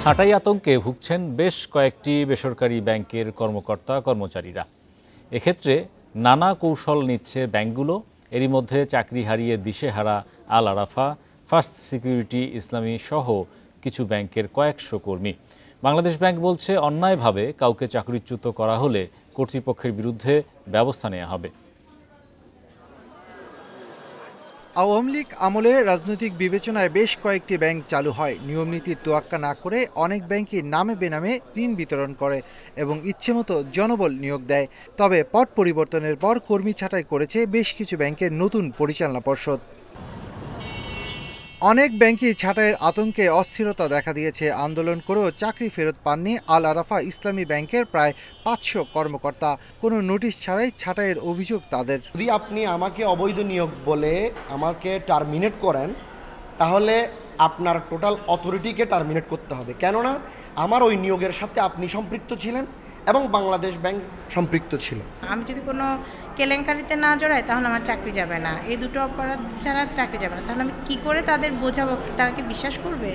ছাঁটাই আতঙ্কে ভুগছেন বেশ কয়েকটি বেসরকারি ব্যাংকের কর্মকর্তা কর্মচারীরা। এক্ষেত্রে নানা কৌশল নিচ্ছে ব্যাংকগুলো। এরই মধ্যে চাকরি হারিয়ে দিশেহারা আল আরাফা, ফার্স্ট সিকিউরিটি ইসলামী সহ কিছু ব্যাংকের কয়েকশো কর্মী। বাংলাদেশ ব্যাংক বলছে, অন্যায়ভাবে কাউকে চাকরিচ্যুত করা হলে কর্তৃপক্ষের বিরুদ্ধে ব্যবস্থা নেওয়া হবে। আওয়ামী লীগ আমলে রাজনৈতিক বিবেচনায় বেশ কয়েকটি ব্যাংক চালু হয়। নিয়মনীতির তোয়াক্কা না করে অনেক ব্যাংকই নামে বেনামে ঋণ বিতরণ করে এবং ইচ্ছেমতো জনবল নিয়োগ দেয়। তবে পট পরিবর্তনের পর কর্মী ছাঁটাই করেছে বেশ কিছু ব্যাংকের নতুন পরিচালনা পর্ষদ। অনেক ব্যাংকই ছাঁটাইয়ের আতঙ্কে অস্থিরতা দেখা দিয়েছে। আন্দোলন করেও চাকরি ফেরত পাননি আল আরাফা ইসলামী ব্যাংকের প্রায় 500 কর্মকর্তা। কোনো নোটিশ ছাড়াই ছাঁটাইয়ের অভিযোগ তাদের। যদি আপনি আমাকে অবৈধ নিয়োগ বলে আমাকে টার্মিনেট করেন, তাহলে আপনার টোটাল অথরিটিকে টার্মিনেট করতে হবে, কেননা আমার ওই নিয়োগের সাথে আপনি সম্পৃক্ত ছিলেন এবং বাংলাদেশ ব্যাংক সম্পৃক্ত ছিল। আমি যদি কোনো কেলেঙ্কারিতে না জড়াই তাহলে আমার চাকরি যাবে না। এই দুটো অপরাধ ছাড়া চাকরি যাবে না। তাহলে আমি কি করে তাদের বোঝাবো? তারা কি বিশ্বাস করবে?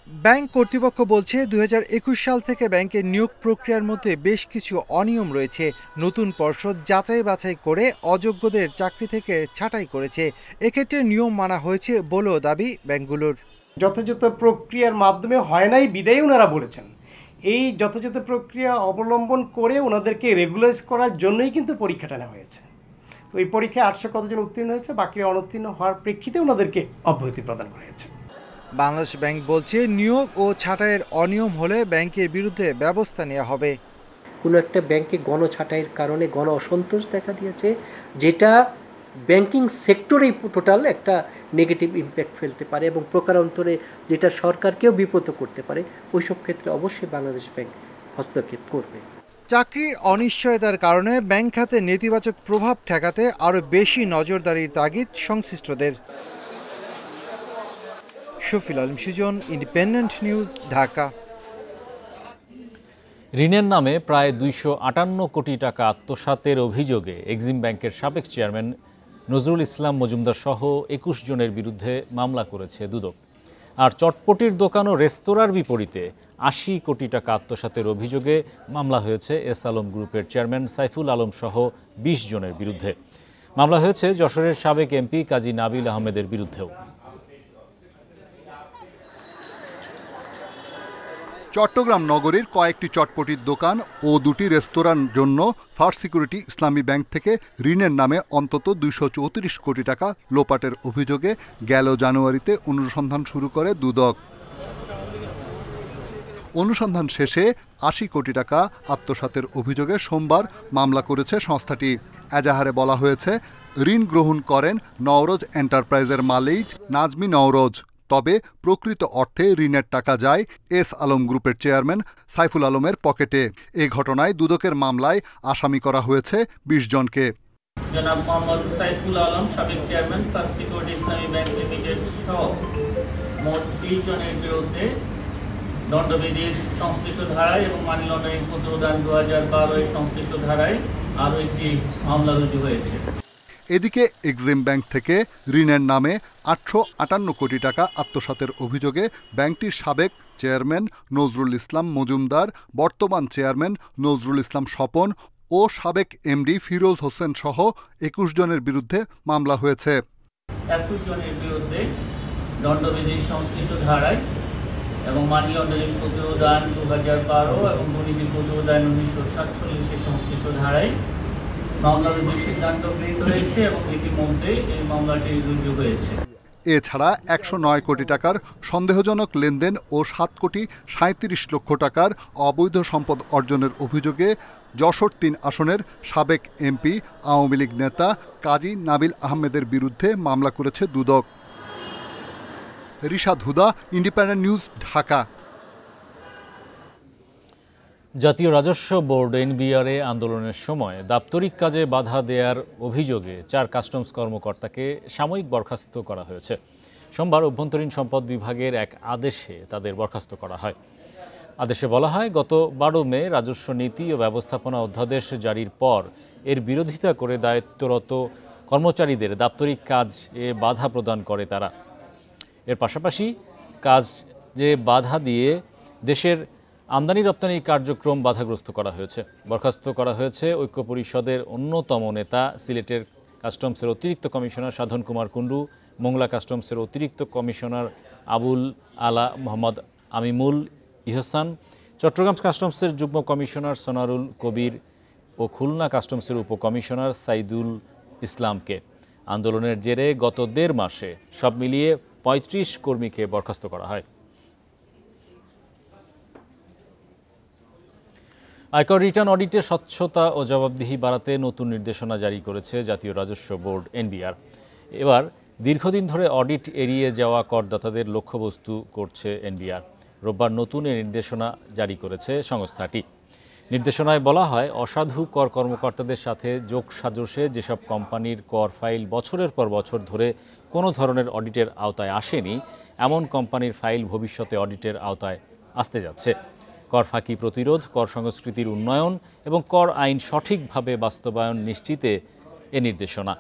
ব্যাংক কর্তৃপক্ষ বলছে, 2021 সাল থেকে ব্যাংকের নিয়োগ প্রক্রিয়ার মধ্যে বেশ কিছু অনিয়ম রয়েছে। নতুন পর্ষদ যাচাই বাছাই করে অযোগ্যদের চাকরি থেকে ছাঁটাই করেছে। এক্ষেত্রে নিয়ম মানা হয়েছে বলেও দাবি ব্যাংকগুলোর। যথাযথ প্রক্রিয়ার মাধ্যমে হয় নাই বিদায়ী ওনারা বলেছেন। এই যথাযথ প্রক্রিয়া অবলম্বন করে ওনাদেরকে রেগুলারাইজ করার জন্যই কিন্তু পরীক্ষাটা নেওয়া হয়েছে। তো এই পরীক্ষায় 800 কতজন উত্তীর্ণ হয়েছে, বাকিরা অনুত্তীর্ণ হওয়ার প্রেক্ষিতে ওনাদেরকে অব্যাহতি প্রদান করা হয়েছে। বাংলাদেশ ব্যাংক বলছে, নিয়োগ ও ছাঁটাইয়ের অনিয়ম হলে ব্যাংকের বিরুদ্ধে ব্যবস্থা নেওয়া হবে। কোনো একটা ব্যাংকে গণছাঁটাইয়ের কারণে গণ অসন্তোষ দেখা দিয়েছে, যেটা ব্যাংকিং সেক্টরেই টোটাল একটা নেগেটিভ ইম্প্যাক্ট ফেলতে পারে এবং প্রকারান্তরে যেটা সরকারকেও বিব্রত করতে পারে। ওইসব ক্ষেত্রে অবশ্যই বাংলাদেশ ব্যাংক হস্তক্ষেপ করবে। চাকরির অনিশ্চয়তার কারণে ব্যাংক খাতে নেতিবাচক প্রভাব ঠেকাতে আরও বেশি নজরদারির তাগিদ সংশ্লিষ্টদের। Shafil Alam Sujan, independent news, Dhaka. ঋণের নামে প্রায় 258 কোটি টাকা আত্মসাতের অভিযোগে এক্সিম ব্যাংকের সাবেক চেয়ারম্যান নজরুল ইসলাম মজুমদার সহ 21 জনের বিরুদ্ধে মামলা করেছে দুদক। আর চটপটির দোকান ও রেস্তোরাঁর বিপরীতে 80 কোটি টাকা আত্মসাতের অভিযোগে মামলা হয়েছে এস আলম গ্রুপের চেয়ারম্যান সাইফুল আলম সহ 20 জনের বিরুদ্ধে। মামলা হয়েছে যশোরের সাবেক এমপি কাজী নাবিল আহমেদের বিরুদ্ধেও। চট্টগ্রাম নগরীর কয়েকটি চটপটির দোকান ও 2টি রেস্তোরাঁর জন্য ফার্স্ট সিকিউরিটি ইসলামী ব্যাংক থেকে ঋণের নামে অন্তত 234 কোটি টাকা লোপাটের অভিযোগে গেল জানুয়ারিতে অনুসন্ধান শুরু করে দুদক। অনুসন্ধান শেষে 80 কোটি টাকা আত্মসাতের অভিযোগে সোমবার মামলা করেছে সংস্থাটি। এজাহারে বলা হয়েছে, ঋণ গ্রহণ করেন নওরোজ এন্টারপ্রাইজের মালিক নাজমি নওরোজ। তবে প্রকৃত অর্থে ঋণের টাকা যায় এস আলম গ্রুপের চেয়ারম্যান সাইফুল আলমের পকেটে। এ ঘটনায় দুদকের মামলায় আসামি করা হয়েছে 20 জনকে। জনাব মোহাম্মদ সাইফুল আলম, সাবেক চেয়ারম্যান ফার্স্ট সিকিউরিটি ইসলামী ব্যাংক লিমিটেড সহ মোট 20 জনের বিরুদ্ধে দণ্ডবিধির সংশ্লিষ্ট ধারায় এবং মানি লন্ডারিং প্রতিরোধ 2012 এর সংশ্লিষ্ট ধারায় আরও একটি মামলা রুজু হয়েছে। এদিকে এক্সিম ব্যাংক থেকে ঋণের নামে 858 কোটি টাকা আত্মসাতের অভিযোগে ব্যাংকটির সাবেক চেয়ারম্যান নজরুল ইসলাম মজুমদার, বর্তমান চেয়ারম্যান নজরুল ইসলাম স্বপন ও সাবেক এমডি ফিরোজ হোসেন সহ 21 জনের বিরুদ্ধে মামলা হয়েছে। 21 জনের বিরুদ্ধে দণ্ডবিধির সংশ্লিষ্ট ধারায় এবং মানি লন্ডারিং প্রতিরোধ 2012 এবং দুর্নীতি প্রতিরোধ 1947 এর সংশ্লিষ্ট ধারায় মামলা রুজুর সিদ্ধান্ত গৃহীত হয়েছে এবং ইতিমধ্যে এই মামলাটি রুজু হয়েছে। এছাড়া 109 কোটি টাকার সন্দেহজনক লেনদেন ও 7 কোটি 37 লক্ষ টাকার অবৈধ সম্পদ অর্জনের অভিযোগে যশোর 3 আসনের সাবেক এমপি আওয়ামী লীগ নেতা কাজী নাবিল আহমেদের বিরুদ্ধে মামলা করেছে দুদক। রিশাদ হুদা, ইন্ডিপেন্ডেন্ট নিউজ, ঢাকা। জাতীয় রাজস্ব বোর্ড এনবিআরএ আন্দোলনের সময় দাপ্তরিক কাজে বাধা দেওয়ার অভিযোগে 4 কাস্টমস কর্মকর্তাকে সাময়িক বরখাস্ত করা হয়েছে। সোমবার অভ্যন্তরীণ সম্পদ বিভাগের এক আদেশে তাদের বরখাস্ত করা হয়। আদেশে বলা হয়, গত 12 মে রাজস্ব নীতি ও ব্যবস্থাপনা অধ্যাদেশ জারির পর এর বিরোধিতা করে দায়িত্বরত কর্মচারীদের দাপ্তরিক কাজে বাধা প্রদান করে তারা। এর পাশাপাশি কাজে বাধা দিয়ে দেশের আমদানি রপ্তানি কার্যক্রম বাধাগ্রস্ত করা হয়েছে। বরখাস্ত করা হয়েছে ঐক্য পরিষদের অন্যতম নেতা সিলেটের কাস্টমসের অতিরিক্ত কমিশনার সাধন কুমার কুণ্ডু, মোংলা কাস্টমসের অতিরিক্ত কমিশনার আবুল আলা মোহাম্মদ আমিমুল ইহসান, চট্টগ্রাম কাস্টমসের যুগ্ম কমিশনার সোনারুল কবির ও খুলনা কাস্টমসের উপকমিশনার সাইদুল ইসলামকে। আন্দোলনের জেরে গত ১.৫ মাসে সব মিলিয়ে ৩৫ কর্মীকে বরখাস্ত করা হয়। আয়কর রিটার্ন অডিটে স্বচ্ছতা ও জবাবদিহি বাড়াতে নতুন নির্দেশনা জারি করেছে জাতীয় রাজস্ব বোর্ড এনবিআর। এবার দীর্ঘদিন ধরে অডিট এড়িয়ে যাওয়া করদাতাদের লক্ষ্যবস্তু করছে এনবিআর। রোববার নতুন এ নির্দেশনা জারি করেছে সংস্থাটি। নির্দেশনায় বলা হয়, অসাধু কর কর্মকর্তাদের সাথে যোগসাজশে যেসব কোম্পানির কর ফাইল বছরের পর বছর ধরে কোনো ধরনের অডিটের আওতায় আসেনি, এমন কোম্পানির ফাইল ভবিষ্যতে অডিটের আওতায় আসতে যাচ্ছে। কর ফাঁকি প্রতিরোধ, কর সংস্কৃতির উন্নয়ন এবং কর আইন সঠিকভাবে বাস্তবায়ন নিশ্চিতে এ নির্দেশনা।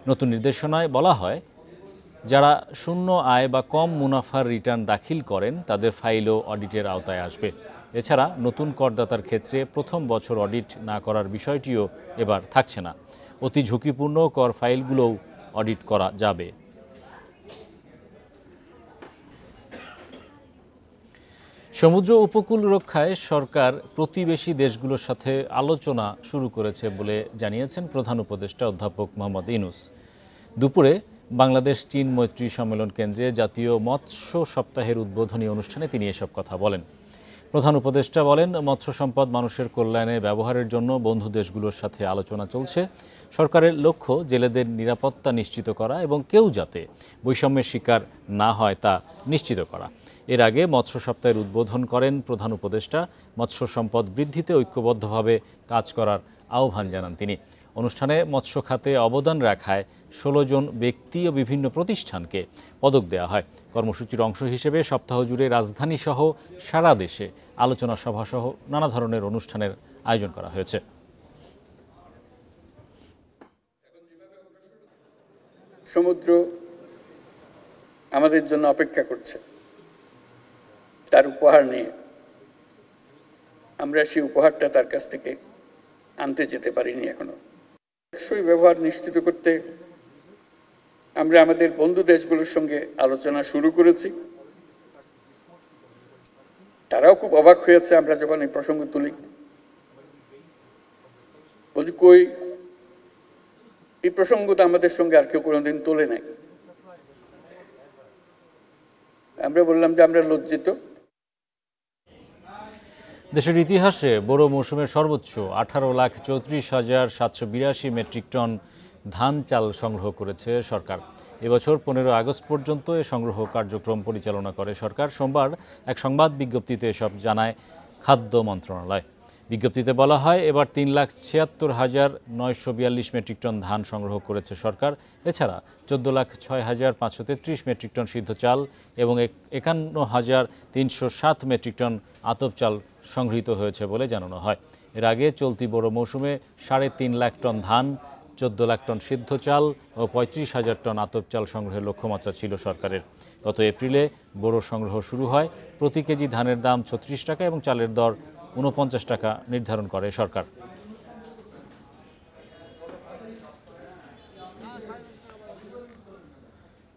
নতুন নির্দেশনায় বলা হয়, যারা শূন্য আয় বা কম মুনাফার রিটার্ন দাখিল করেন তাদের ফাইলও অডিটের আওতায় আসবে। এছাড়া নতুন করদাতার ক্ষেত্রে প্রথম বছর অডিট না করার বিষয়টিও এবার থাকছে না। অতি ঝুঁকিপূর্ণ কর ফাইলগুলোও অডিট করা যাবে। সমুদ্র উপকূল রক্ষায় সরকার প্রতিবেশী দেশগুলোর সাথে আলোচনা শুরু করেছে বলে জানিয়েছেন প্রধান উপদেষ্টা অধ্যাপক মোহাম্মদ ইউনূস। দুপুরে বাংলাদেশ চীন মৈত্রী সম্মেলন কেন্দ্রে জাতীয় মৎস্য সপ্তাহের উদ্বোধনী অনুষ্ঠানে তিনি এসব কথা বলেন। প্রধান উপদেষ্টা বলেন, মৎস্য সম্পদ মানুষের কল্যাণে ব্যবহারের জন্য বন্ধু দেশগুলোর সাথে আলোচনা চলছে। সরকারের লক্ষ্য জেলেদের নিরাপত্তা নিশ্চিত করা এবং কেউ যাতে বৈষম্যের শিকার না হয় তা নিশ্চিত করা। এর আগে মৎস্য সপ্তাহের উদ্বোধন করেন প্রধান উপদেষ্টা। মৎস্য সম্পদ বৃদ্ধিতে ঐক্যবদ্ধভাবে কাজ করার আহ্বান জানান তিনি। অনুষ্ঠানে মৎস্য খাতে অবদান রাখায় ১৬ জন ব্যক্তি ও বিভিন্ন প্রতিষ্ঠানকে পদক দেওয়া হয়। কর্মসূচির অংশ হিসেবে সপ্তাহ জুড়ে রাজধানীসহ সারা দেশে আলোচনা সভাসহ নানা ধরনের অনুষ্ঠানের আয়োজন করা হয়েছে। সমুদ্র আমাদের জন্য অপেক্ষা করছে তার উপহার নিয়ে। আমরা সেই উপহারটা তার কাছ থেকে আনতে যেতে পারিনি এখনো। টেকসই ব্যবহার নিশ্চিত করতে আমরা আমাদের বন্ধু দেশগুলোর সঙ্গে আলোচনা শুরু করেছি। তারাও খুব অবাক হয়েছে আমরা যখন এই প্রসঙ্গ তুলি। বলছি, কই এই প্রসঙ্গ তো আমাদের সঙ্গে আর কেউ কোনোদিন তোলে নাই। আমরা বললাম যে আমরা লজ্জিত। দেশের ইতিহাসে বড় মৌসুমের সর্বোচ্চ 18,34,782 মেট্রিক টন ধান চাল সংগ্রহ করেছে সরকার। এবছর 15 আগস্ট পর্যন্ত এ সংগ্রহ কার্যক্রম পরিচালনা করে সরকার। সোমবার এক সংবাদ বিজ্ঞপ্তিতে এসব জানায় খাদ্য মন্ত্রণালয়। বিজ্ঞপ্তিতে বলা হয়, এবার 3,76,942 মেট্রিক টন ধান সংগ্রহ করেছে সরকার। এছাড়া 14,06,533 মেট্রিক টন সিদ্ধ চাল এবং 51,307 মেট্রিক টন আতপ চাল সংগৃহীত হয়েছে বলে জানানো হয়। এর আগে চলতি বড় মৌসুমে 3.5 লাখ টন ধান, 14 লাখ টন সিদ্ধ চাল ও 35,000 টন আতপ চাল সংগ্রহের লক্ষ্যমাত্রা ছিল সরকারের। গত এপ্রিলে বড় সংগ্রহ শুরু হয়। প্রতি কেজি ধানের দাম 36 টাকা এবং চালের দর 49 টাকা নির্ধারণ করে সরকার।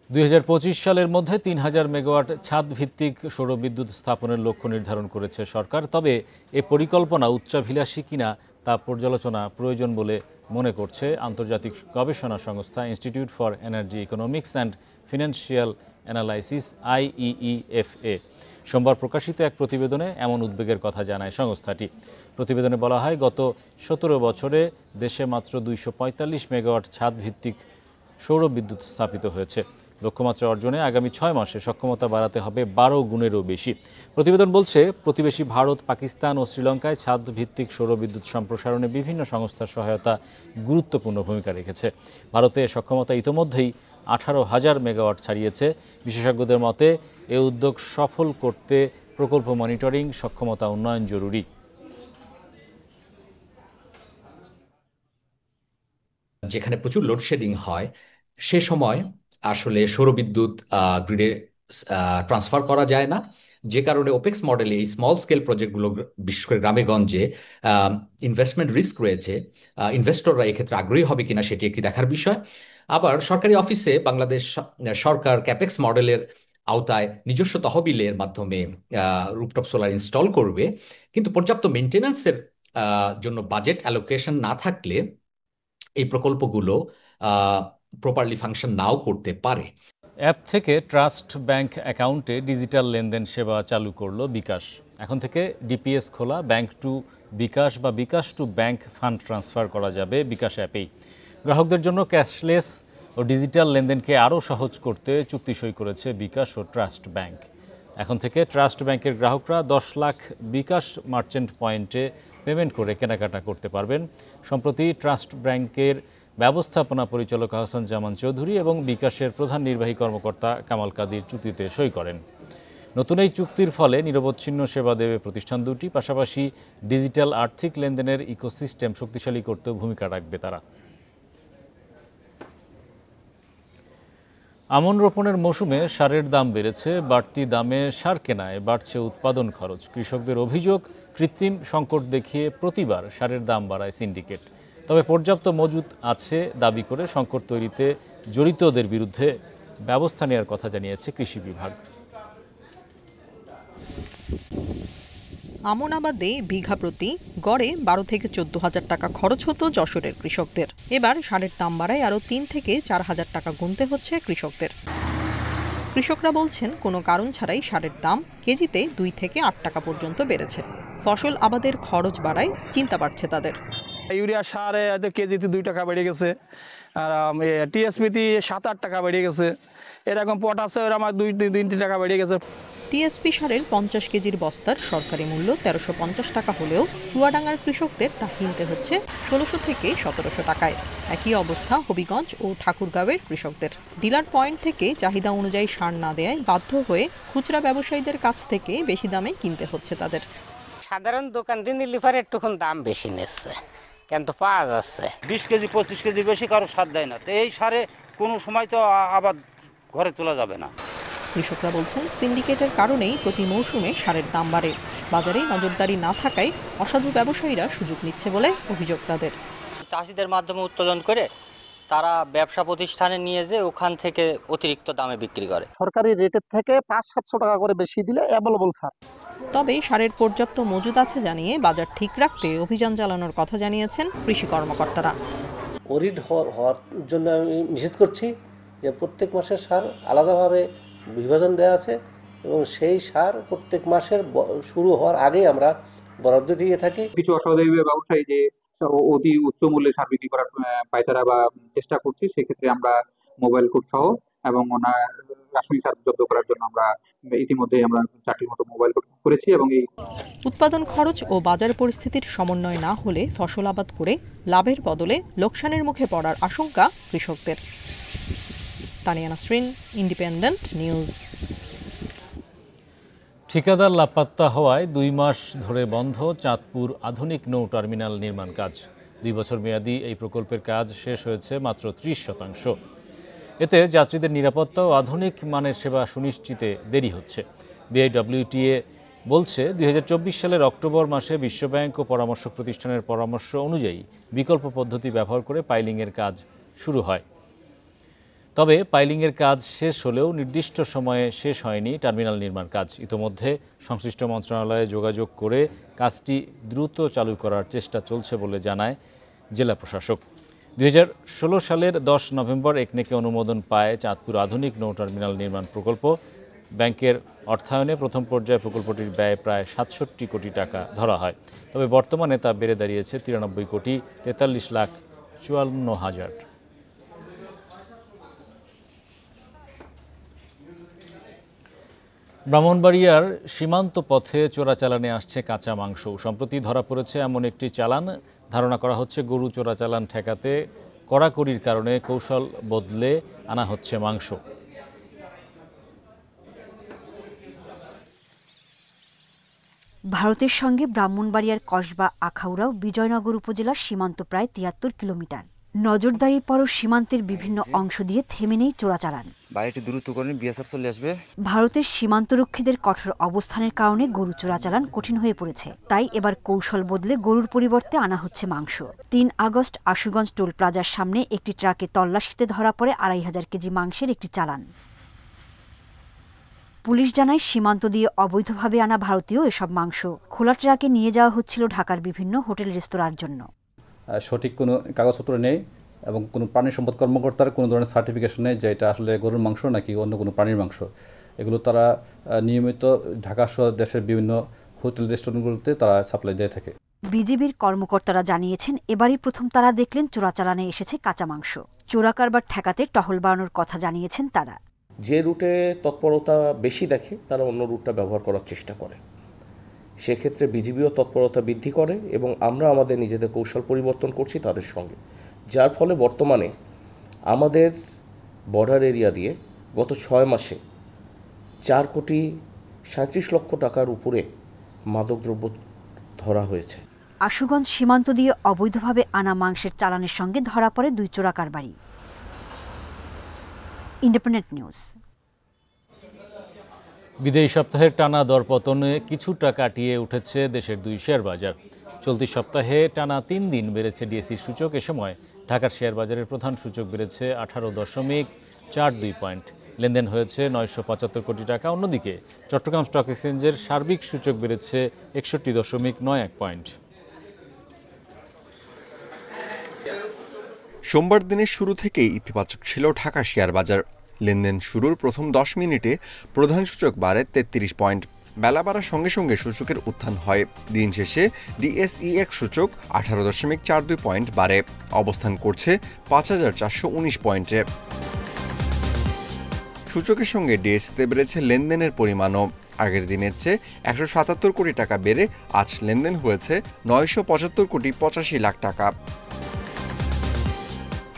$2025 সালের মধ্যে 3,000 মেগাওয়াট ছাদ ভিত্তিক সৌরবিদ্যুৎ স্থাপনের লক্ষ্য নির্ধারণ করেছে সরকার। তবে এ পরিকল্পনা উচ্চাভিলাষী কিনা তা পর্যালোচনা প্রয়োজন বলে মনে করছে আন্তর্জাতিক গবেষণা সংস্থা institute for energy economics and financial analysis IEEFA। সোমবার প্রকাশিত এক প্রতিবেদনে এমন উদ্বেগের কথা জানায় সংস্থাটি। প্রতিবেদনে বলা হয়, গত 17 বছরে দেশে মাত্র 245 মেগাওয়াট ছাদ ভিত্তিক সৌরবিদ্যুৎ স্থাপিত হয়েছে। লক্ষ্যমাত্রা অর্জনে আগামী 6 মাসে সক্ষমতা বাড়াতে হবে 12 গুণেরও বেশি। প্রতিবেদন বলছে, প্রতিবেশী ভারত, পাকিস্তান ও শ্রীলঙ্কায় ছাদ ভিত্তিক সৌরবিদ্যুৎ সম্প্রসারণে বিভিন্ন সংস্থার সহায়তা গুরুত্বপূর্ণ ভূমিকা রেখেছে। ভারতে সক্ষমতা ইতোমধ্যেই 18,000 মেগাওয়াট ছাড়িয়েছে। বিশেষজ্ঞদের মতে এ উদ্যোগ সফল করতে প্রকল্প মনিটরিং, সক্ষমতা উন্নয়ন জরুরি। যেখানে প্রচুর লোডশেডিং হয় সে সময় আসলে সৌরবিদ্যুৎ গ্রিডে ট্রান্সফার করা যায় না, যে কারণে ওপেক্স মডেলে এই স্মল স্কেল প্রজেক্টগুলো, বিশেষ করে গ্রামে গঞ্জে ইনভেস্টমেন্ট রিস্ক রয়েছে, ইনভেস্টররা এক্ষেত্রে আগ্রহী হবে কিনা সেটি একটি দেখার বিষয়। আবার সরকারি অফিসে বাংলাদেশ সরকার ক্যাপেক্স মডেলের আওতায় নিজস্ব তহবিলের মাধ্যমে রুফটপ সোলার ইনস্টল করবে, কিন্তু পর্যাপ্ত মেনটেন্যান্সের জন্য বাজেট অ্যালোকেশন না থাকলে এই প্রকল্পগুলো প্রপারলি ফাংশন নাও করতে পারে। অ্যাপ থেকে ট্রাস্ট ব্যাংক অ্যাকাউন্টে ডিজিটাল লেনদেন সেবা চালু করলো বিকাশ। এখন থেকে ডিপিএস খোলা, ব্যাংক টু বিকাশ বা বিকাশ টু ব্যাংক ফান্ড ট্রান্সফার করা যাবে বিকাশ অ্যাপেই। গ্রাহকদের জন্য ক্যাশলেস ও ডিজিটাল লেনদেনকে আরও সহজ করতে চুক্তি সই করেছে বিকাশ ও ট্রাস্ট ব্যাংক। এখন থেকে ট্রাস্ট ব্যাংকের গ্রাহকরা 10 লাখ বিকাশ মার্চেন্ট পয়েন্টে পেমেন্ট করে কেনাকাটা করতে পারবেন। সম্প্রতি ট্রাস্ট ব্যাংকের ব্যবস্থাপনা পরিচালক আহসান জামান চৌধুরী এবং বিকাশের প্রধান নির্বাহী কর্মকর্তা কামাল কাদির চুক্তিতে সই করেন। নতুন এই চুক্তির ফলে নিরবচ্ছিন্ন সেবা দেবে প্রতিষ্ঠান দুটি, পাশাপাশি ডিজিটাল আর্থিক লেনদেনের ইকোসিস্টেম শক্তিশালী করতেও ভূমিকা রাখবে তারা। আমন রোপণের মৌসুমে সারের দাম বেড়েছে, বাড়তি দামে সার কেনায় বাড়ছে উৎপাদন খরচ। কৃষকদের অভিযোগ, কৃত্রিম সংকট দেখিয়ে প্রতিবার সারের দাম বাড়ায় সিন্ডিকেট। তবে পর্যাপ্ত মজুত আছে দাবি করে সংকট তৈরিতে জড়িতদের বিরুদ্ধে ব্যবস্থা নেওয়ার কথা জানিয়েছে কৃষি বিভাগ। আমন আবাদে বিঘা প্রতি গড়ে 12 থেকে 14,000 টাকা খরচ হতো যশোরের কৃষকদের। এবার সারের দাম বাড়ায় আরও 3 থেকে 4,000 টাকা গুনতে হচ্ছে কৃষকদের। কৃষকরা বলছেন কোনো কারণ ছাড়াই সারের দাম কেজিতে 2 থেকে 8 টাকা পর্যন্ত বেড়েছে। ফসল আবাদের খরচ বাড়ায় চিন্তা বাড়ছে তাদের। ইউরিয়া সারে কেজিতে 2 টাকা বেড়ে গেছে, আর টিএসপিতে 7-8 টাকা বেড়ে গেছে, এরকম পটাশের আমার 2-3 টাকা বেড়ে গেছে। টিএসপি সারের 50 কেজির বস্তার সরকারি মূল্য 1350 টাকা হলেও চুয়াডাঙ্গার কৃষকদের তা কিনতে হচ্ছে 1600 থেকে 1700 টাকায়। একই অবস্থা হবিগঞ্জ ও ঠাকুরগাঁওয়ের কৃষকদের। ডিলার পয়েন্ট থেকে চাহিদা অনুযায়ী সার না দেয় বাধ্য হয়ে খুচরা ব্যবসায়ীদের কাছ থেকে বেশি দামে কিনতে হচ্ছে তাদের। সাধারণ দোকান দিন লিভার একটুক্ষণ দাম বেশি নিচ্ছে, কিন্তু পাওয়া যাচ্ছে 20 কেজি 25 কেজি বেশি কারো সার দেয় না। তো এই সারে কোনো সময় তো আবার ঘরে তোলা যাবে না। কৃষকরা বলছেন সিন্ডিকেটের কারণেই প্রতি মৌসুমে সারের দাম বাড়ে। বাজারে নজরদারি না থাকায় অসাধু ব্যবসায়ীরা সুযোগ নিচ্ছে বলে অভিযোগ তাদের। চাষিদের মাধ্যমে উৎপাদন করে তারা ব্যবসা প্রতিষ্ঠানে নিয়ে যে ওখান থেকে অতিরিক্ত দামে বিক্রি করে। সরকারি রেটের থেকে 500-700 টাকা করে বেশি দিলে অ্যাভেলেবল সার। তবে সারের পর্যাপ্ত মজুদ আছে জানিয়ে বাজার ঠিক রাখতে অভিযান চালানোর কথা জানিয়েছেন কৃষি কর্মকর্তারা। অরিড হওয়ার জন্য আমি নিষেধ করছি যে প্রত্যেক মাসের সার আলাদাভাবে বিভাজন দেওয়া আছে এবং সেই সার প্রত্যেক মাসের শুরু হওয়ার আগেই আমরা বরাদ্দ দিয়ে থাকি। কিছু অসাধু ব্যবসায়ী যে অতি উচ্চ মূল্যে সার বিক্রি করার পায়তারা বা চেষ্টা করছি, সেক্ষেত্রে আমরা মোবাইল কোড সহ এবং রাসায়নিক সার জব্দ করার জন্য আমরা ইতিমধ্যে 4টির মতো মোবাইল কোড করেছি। এবং এই উৎপাদন খরচ ও বাজার পরিস্থিতির সমন্বয় না হলে ফসল আবাদ করে লাভের বদলে লোকসানের মুখে পড়ার আশঙ্কা কৃষকদের। Tania Nasrin, independent news. ঠিকাদার লাপাত্তা হওয়ায় 2 মাস ধরে বন্ধ চাঁদপুর আধুনিক নৌ টার্মিনাল নির্মাণ কাজ। 2 বছর মেয়াদী এই প্রকল্পের কাজ শেষ হয়েছে মাত্র 30%। এতে যাত্রীদের নিরাপত্তা ও আধুনিক মানের সেবা সুনিশ্চিতে দেরি হচ্ছে। বিআইডব্লিউটিএ বলছে 2024 সালের অক্টোবর মাসে বিশ্বব্যাংক ও পরামর্শক প্রতিষ্ঠানের পরামর্শ অনুযায়ী বিকল্প পদ্ধতি ব্যবহার করে পাইলিংয়ের কাজ শুরু হয়। তবে পাইলিংয়ের কাজ শেষ হলেও নির্দিষ্ট সময়ে শেষ হয়নি টার্মিনাল নির্মাণ কাজ। ইতোমধ্যে সংশ্লিষ্ট মন্ত্রণালয়ে যোগাযোগ করে কাজটি দ্রুত চালু করার চেষ্টা চলছে বলে জানায় জেলা প্রশাসক। 2016 সালের 10 নভেম্বর একনেকে অনুমোদন পায় চাঁদপুর আধুনিক নৌ টার্মিনাল নির্মাণ প্রকল্প। ব্যাংকের অর্থায়নে প্রথম পর্যায়ে প্রকল্পটির ব্যয় প্রায় 67 কোটি টাকা ধরা হয়। তবে বর্তমানে তা বেড়ে দাঁড়িয়েছে 93 কোটি 43,54,000। ব্রাহ্মণবাড়িয়ার সীমান্ত পথে চোরাচালানে আসছে কাঁচা মাংস। সম্প্রতি ধরা পড়েছে এমন একটি চালান। ধারণা করা হচ্ছে গরু চোরাচালান ঠেকাতে কড়াকড়ির কারণে কৌশল বদলে আনা হচ্ছে মাংস। ভারতের সঙ্গে ব্রাহ্মণবাড়িয়ার কসবা আখাউড়া বিজয়নগর উপজেলার সীমান্ত প্রায় 73 কিলোমিটার। নজরদারির পরও সীমান্তের বিভিন্ন অংশ দিয়ে থেমে নেই চোরাচালান। বাড়িটি দ্রুত করেন, বিএসএফ চলে আসবে। ভারতের সীমান্তরক্ষীদের কঠোর অবস্থানের কারণে গরু চোরাচালান কঠিন হয়ে পড়েছে। তাই এবার কৌশল বদলে গরুর পরিবর্তে আনা হচ্ছে মাংস। ৩ আগস্ট আশুগঞ্জ টোল প্লাজার সামনে একটি ট্রাকে তল্লাশিতে ধরা পড়ে ২৫০০ কেজি মাংসের একটি চালান। পুলিশ জানায় সীমান্ত দিয়ে অবৈধভাবে আনা ভারতীয় এসব মাংস খোলা ট্রাকে নিয়ে যাওয়া হচ্ছিল ঢাকার বিভিন্ন হোটেল রেস্তোরাঁর জন্য। সঠিক কোনো কাগজপত্র নেই এবং কোনো প্রাণী সম্পদ কর্মকর্তার কোনো ধরনের সার্টিফিকেশন নেই যে এটা আসলে গরুর মাংস নাকি অন্য কোনো প্রাণীর মাংস। এগুলো তারা নিয়মিত ঢাকা সহ দেশের বিভিন্ন হোটেল রেস্টুরেন্টগুলোতে তারা সাপ্লাই দিয়ে থাকে। বিজিবির কর্মকর্তারা জানিয়েছেন, এবারই প্রথম তারা দেখলেন চোরাচালানে এসেছে কাঁচা মাংস। চোরা কারবার ঠেকাতে টহল বাড়ানোর কথা জানিয়েছেন তারা। যে রুটে তৎপরতা বেশি দেখে তারা অন্য রুটটা ব্যবহার করার চেষ্টা করে। সেক্ষেত্রে বিজিবিও তৎপরতা বৃদ্ধি করে এবং আমরা আমাদের নিজেদের কৌশল পরিবর্তন করছি তাদের সঙ্গে, যার ফলে বর্তমানে আমাদের বর্ডার এরিয়া দিয়ে গত 6 মাসে 4,37,00,000 টাকার উপরে মাদকদ্রব্য ধরা হয়েছে। আশুগঞ্জ সীমান্ত দিয়ে অবৈধভাবে আনা মাংসের চালানের সঙ্গে ধরা পড়ে 2 চোরা কারবারি। Independent news. বিদেশি সপ্তাহের টানা দরপতনে কিছুটা কাটিয়ে উঠেছে দেশের 2 শেয়ার বাজার। চলতি সপ্তাহে টানা 3 দিন বেড়েছে ডিএসইর সূচক। এ সময় ঢাকার শেয়ার বাজারের প্রধান সূচক বেড়েছে 18.42 পয়েন্ট, লেনদেন হয়েছে 975 কোটি টাকা। অন্যদিকে চট্টগ্রাম স্টক এক্সচেঞ্জের সার্বিক সূচক বেড়েছে 61.91 পয়েন্ট। সোমবার দিনের শুরু থেকেই ইতিবাচক ছিল ঢাকা শেয়ার বাজার। লেনদেন শুরুর প্রথম 10 মিনিটে প্রধান সূচক বাড়ে 33 পয়েন্ট। বেলা বাড়ার সঙ্গে সঙ্গে সূচকের উত্থান হয়। দিন শেষে ডিএসইএক্স সূচক 18.42 পয়েন্ট বাড়ে অবস্থান করছে 5419 পয়েন্টে। সূচকের সঙ্গে ডিএসইতে বেড়েছে লেনদেনের পরিমাণও। আগের দিনের চেয়ে 177 কোটি টাকা বেড়ে আজ লেনদেন হয়েছে 975 কোটি 85 লাখ টাকা।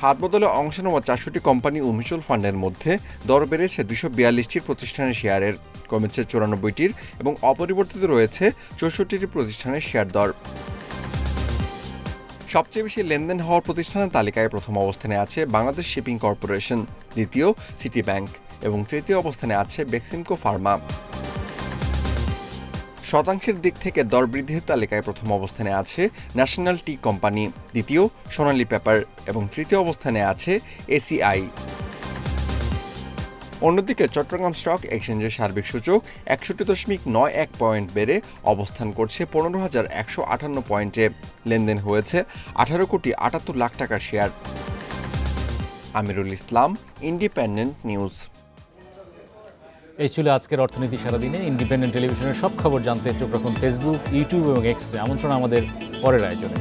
হাত বদলে অংশ নেওয়া 400টি কোম্পানি ও মিউচুয়াল ফান্ডের মধ্যে দর বেড়েছে 242টির প্রতিষ্ঠানের শেয়ারের, কমেছে 94টির এবং অপরিবর্তিত রয়েছে 64টি প্রতিষ্ঠানের শেয়ার দর। সবচেয়ে বেশি লেনদেন হওয়ার প্রতিষ্ঠানের তালিকায় প্রথম অবস্থানে আছে বাংলাদেশ শিপিং কর্পোরেশন, দ্বিতীয় সিটি ব্যাংক এবং তৃতীয় অবস্থানে আছে বেক্সিমকো ফার্মা। শতাংশের দিক থেকে দর বৃদ্ধির তালিকায় প্রথম অবস্থানে আছে ন্যাশনাল টি কোম্পানি, দ্বিতীয় সোনালী পেপার এবং তৃতীয় অবস্থানে আছে এসিআই। অন্যদিকে চট্টগ্রাম স্টক এক্সচেঞ্জের সার্বিক সূচক 61.91 পয়েন্ট বেড়ে অবস্থান করছে 15,158 পয়েন্টে। লেনদেন হয়েছে 18 কোটি 78 লাখ টাকার share. Amirul Islam, independent news. এই ছিল আজকের অর্থনীতি সারাদিনে। ইন্ডিপেন্ডেন্ট টেলিভিশনের সব খবর জানতে চোখ রাখুন ফেসবুক, ইউটিউব এবং এক্সে। আমন্ত্রণ আমাদের পরের আয়োজনে।